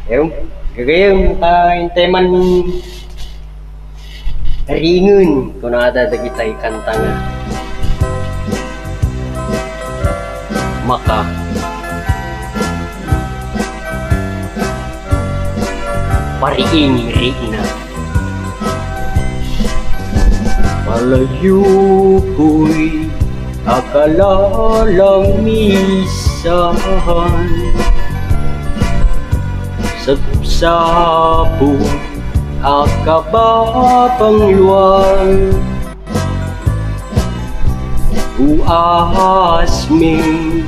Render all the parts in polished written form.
Yung gagayong teman ringun kung ada kita kanta nga maka pariing rina malayo ko'y akala lang misahan sabsabo akababang luwal uasming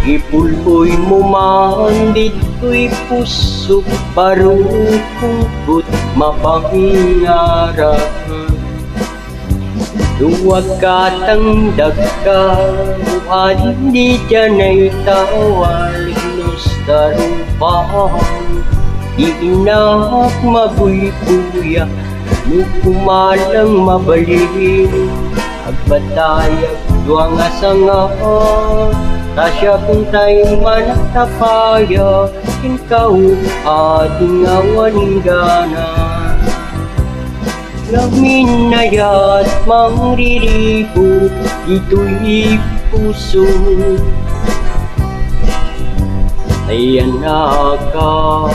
ipuloy mo man dito'y puso barukungkot mapangarap duwag katangdag ka buwan di dyan ay tawalignos darupang di inak mabuy-buya nukumalang mabaling agbatayag duwang asanga tasya kung tayo manatapaya ikaw ating awaning gana naminayat mangriribo dito'y puso ayan na ka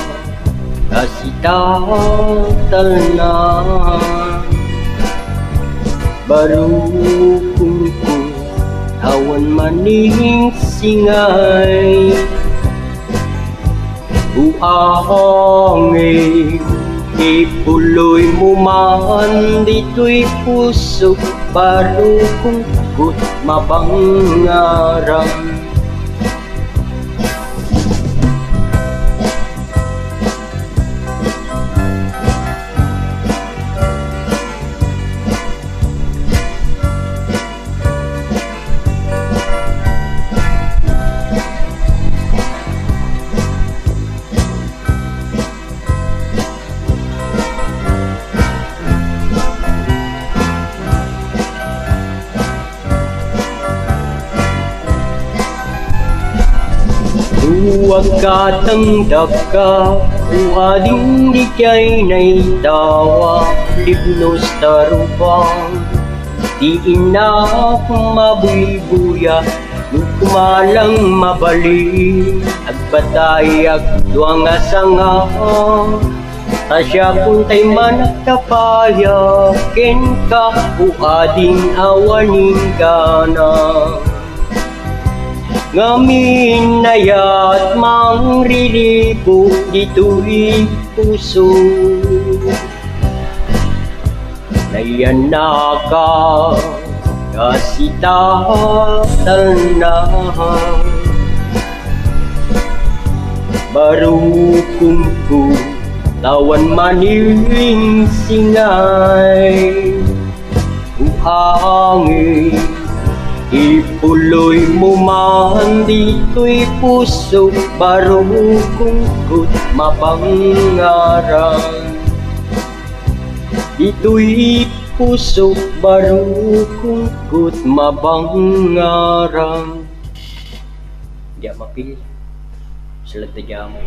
kasitatal na barukong ko awan maning singay buangin ipuloy mo man dito'y puso barukong ko't mapangarap huwag katangdag ka kung ading di kay naitawa libnos tarupang di inak mabuy-buya nukumalang mabaling agbatayag duwang asanga tasya kuntay managkapaya ken ka uading awaning gana ngamin ayat mangriribo dito'y puso nayan na ka kasitatal na barukong ko tawan maning singay uhangin ipuloy mo man dito'y puso barukong ko't mapangarap dito'y puso barukong ko't mapangarap di mapil sila tadya mo